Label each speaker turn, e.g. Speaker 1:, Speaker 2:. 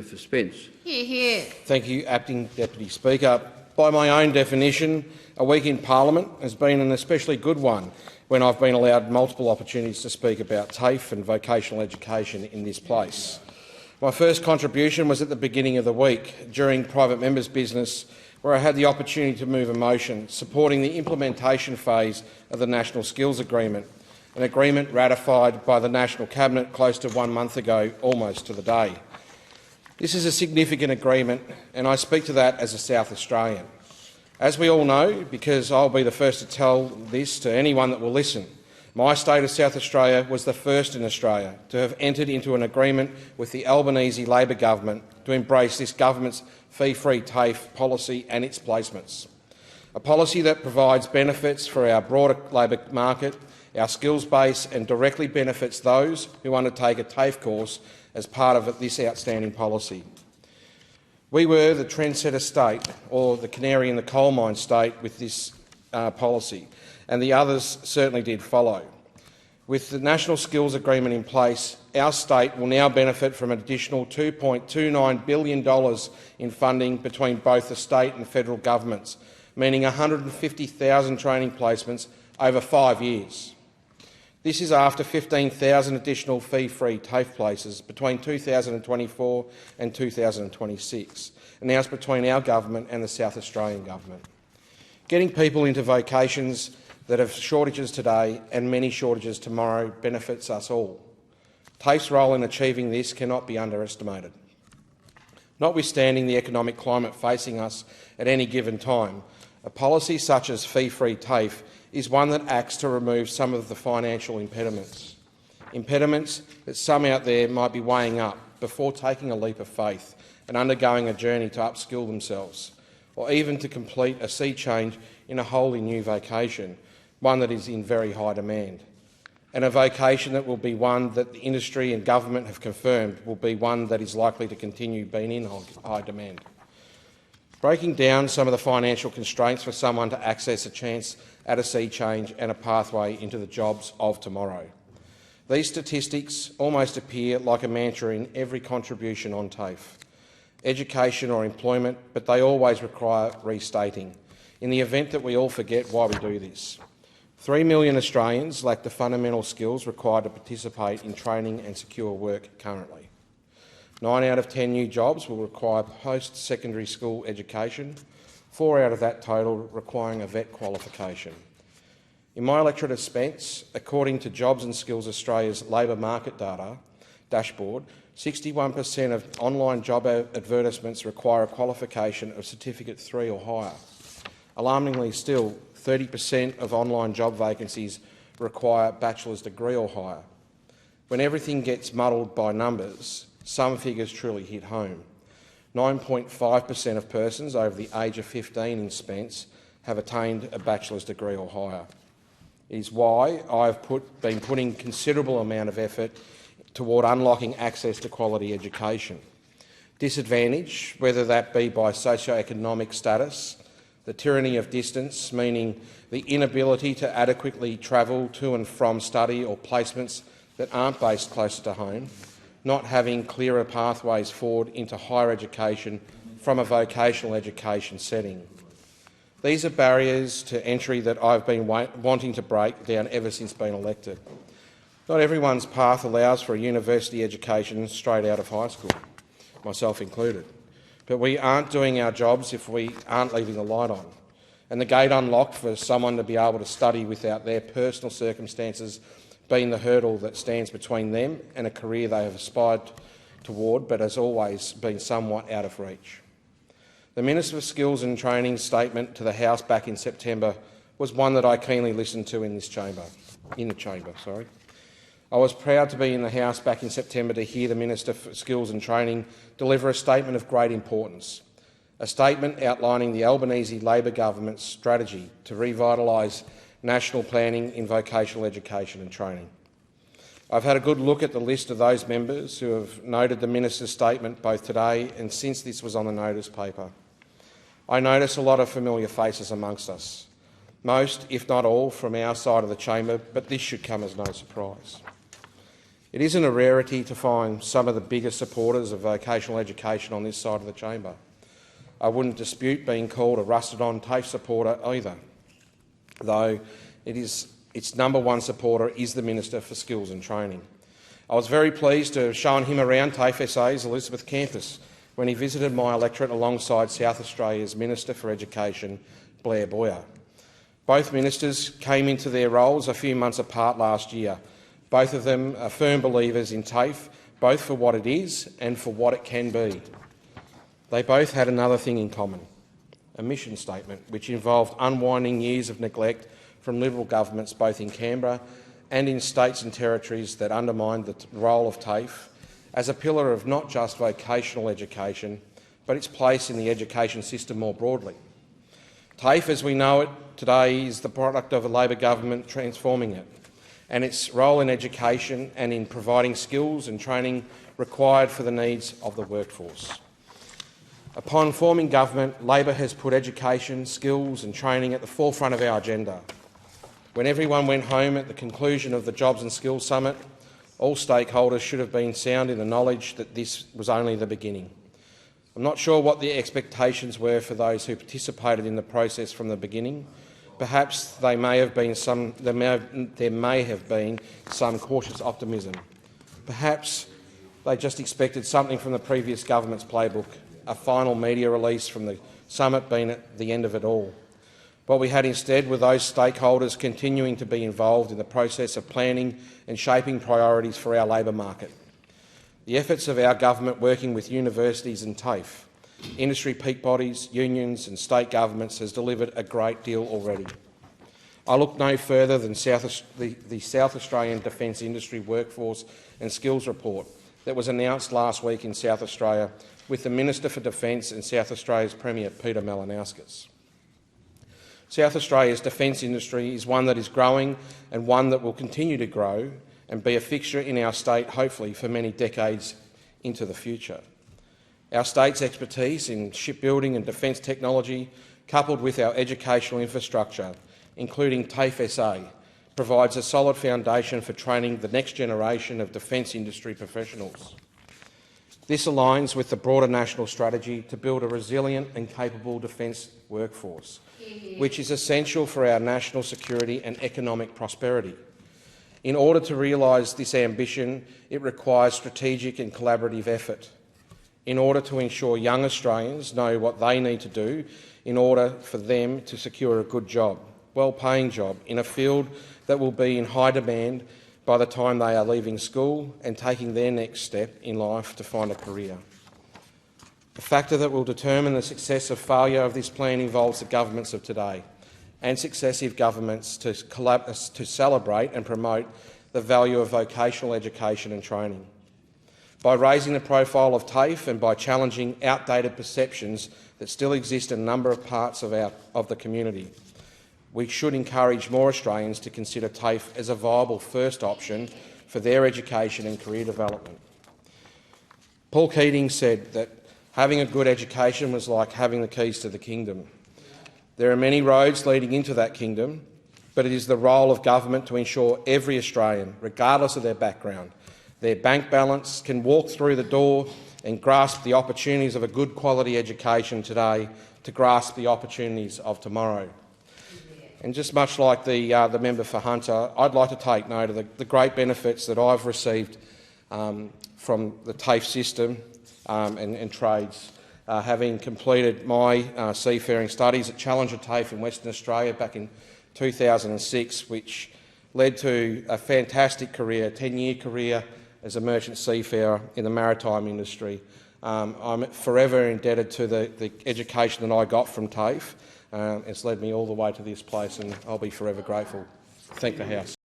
Speaker 1: For Spence.
Speaker 2: Hear, hear.
Speaker 3: Thank you, Acting Deputy Speaker. By my own definition, a week in Parliament has been an especially good one when I've been allowed multiple opportunities to speak about TAFE and vocational education in this place. My first contribution was at the beginning of the week during private members' business, where I had the opportunity to move a motion supporting the implementation phase of the National Skills Agreement, an agreement ratified by the National Cabinet close to 1 month ago, almost to the day. This is a significant agreement, and I speak to that as a South Australian. As we all know, because I'll be the first to tell this to anyone that will listen, my state of South Australia was the first in Australia to have entered into an agreement with the Albanese Labor government to embrace this government's fee-free TAFE policy and its placements. A policy that provides benefits for our broader labour market, our skills base, and directly benefits those who undertake a TAFE course as part of this outstanding policy. We were the trendsetter state, or the canary in the coal mine state, with this policy, and the others certainly did follow. With the National Skills Agreement in place, our state will now benefit from an additional $2.29 billion in funding between both the state and federal governments, meaning 150,000 training placements over 5 years. This is after 15,000 additional fee-free TAFE places between 2024 and 2026, announced between our government and the South Australian government. Getting people into vocations that have shortages today and many shortages tomorrow benefits us all. TAFE's role in achieving this cannot be underestimated. Notwithstanding the economic climate facing us at any given time, a policy such as fee-free TAFE is one that acts to remove some of the financial impediments that some out there might be weighing up before taking a leap of faith and undergoing a journey to upskill themselves, or even to complete a sea change in a wholly new vocation, one that is in very high demand, and a vocation that will be one that the industry and government have confirmed will be one that is likely to continue being in high demand. Breaking down some of the financial constraints for someone to access a chance at a sea change and a pathway into the jobs of tomorrow. These statistics almost appear like a mantra in every contribution on TAFE, education or employment, but they always require restating in the event that we all forget why we do this. 3 million Australians lack the fundamental skills required to participate in training and secure work currently. 9 out of 10 new jobs will require post-secondary school education, 4 out of that total requiring a VET qualification. In my electorate of Spence, according to Jobs and Skills Australia's labour market data dashboard, 61% of online job advertisements require a qualification of Certificate 3 or higher. Alarmingly still, 30% of online job vacancies require bachelor's degree or higher. When everything gets muddled by numbers, some figures truly hit home. 9.5% of persons over the age of 15 in Spence have attained a bachelor's degree or higher. It is why I've been putting considerable amount of effort toward unlocking access to quality education. Disadvantage, whether that be by socio-economic status, the tyranny of distance, meaning the inability to adequately travel to and from study or placements that aren't based closer to home, not having clearer pathways forward into higher education from a vocational education setting. These are barriers to entry that I've been wanting to break down ever since being elected. Not everyone's path allows for a university education straight out of high school, myself included. But we aren't doing our jobs if we aren't leaving the light on, and the gate unlocked for someone to be able to study without their personal circumstances being the hurdle that stands between them and a career they have aspired toward but has always been somewhat out of reach. The Minister for Skills and Training's statement to the House back in September was one that I keenly listened to in the chamber. I was proud to be in the House back in September to hear the Minister for Skills and Training deliver a statement of great importance, a statement outlining the Albanese Labor government's strategy to revitalise national planning in vocational education and training. I've had a good look at the list of those members who have noted the Minister's statement both today and since this was on the notice paper. I notice a lot of familiar faces amongst us, most, if not all, from our side of the chamber, but this should come as no surprise. It isn't a rarity to find some of the biggest supporters of vocational education on this side of the chamber. I wouldn't dispute being called a rusted-on TAFE supporter either, though its number one supporter is the Minister for Skills and Training. I was very pleased to have shown him around TAFE SA's Elizabeth campus when he visited my electorate alongside South Australia's Minister for Education, Blair Boyer. Both ministers came into their roles a few months apart last year. Both of them are firm believers in TAFE, both for what it is and for what it can be. They both had another thing in common, a mission statement which involved unwinding years of neglect from Liberal governments both in Canberra and in states and territories that undermined the role of TAFE as a pillar of not just vocational education, but its place in the education system more broadly. TAFE, as we know it today, is the product of a Labor government transforming it, and its role in education and in providing skills and training required for the needs of the workforce. Upon forming government, Labor has put education, skills and training at the forefront of our agenda. When everyone went home at the conclusion of the Jobs and Skills Summit, all stakeholders should have been sound in the knowledge that this was only the beginning. I'm not sure what the expectations were for those who participated in the process from the beginning. Perhaps there may have been some cautious optimism. Perhaps they just expected something from the previous government's playbook, a final media release from the summit being at the end of it all. What we had instead were those stakeholders continuing to be involved in the process of planning and shaping priorities for our labour market. The efforts of our government working with universities and TAFE, industry peak bodies, unions and state governments has delivered a great deal already. I look no further than the South Australian Defence Industry Workforce and Skills Report that was announced last week in South Australia with the Minister for Defence and South Australia's Premier Peter Malinauskas. South Australia's defence industry is one that is growing and one that will continue to grow and be a fixture in our state, hopefully, for many decades into the future. Our state's expertise in shipbuilding and defence technology, coupled with our educational infrastructure, including TAFE SA, provides a solid foundation for training the next generation of defence industry professionals. This aligns with the broader national strategy to build a resilient and capable defence workforce, which is essential for our national security and economic prosperity. In order to realise this ambition, it requires strategic and collaborative effort. In order to ensure young Australians know what they need to do in order for them to secure a good job, well-paying job, in a field that will be in high demand by the time they are leaving school and taking their next step in life to find a career. The factor that will determine the success or failure of this plan involves the governments of today and successive governments to celebrate and promote the value of vocational education and training. By raising the profile of TAFE and by challenging outdated perceptions that still exist in a number of parts of the community, we should encourage more Australians to consider TAFE as a viable first option for their education and career development. Paul Keating said that having a good education was like having the keys to the kingdom. There are many roads leading into that kingdom, but it is the role of government to ensure every Australian, regardless of their background, their bank balance, can walk through the door and grasp the opportunities of a good quality education today to grasp the opportunities of tomorrow. And just much like the member for Hunter, I'd like to take note of the great benefits that I've received from the TAFE system and trades, having completed my seafaring studies at Challenger TAFE in Western Australia back in 2006, which led to a fantastic career, 10-year career as a merchant seafarer in the maritime industry. I'm forever indebted to the education that I got from TAFE. It's led me all the way to this place, and I'll be forever grateful. Thank the House.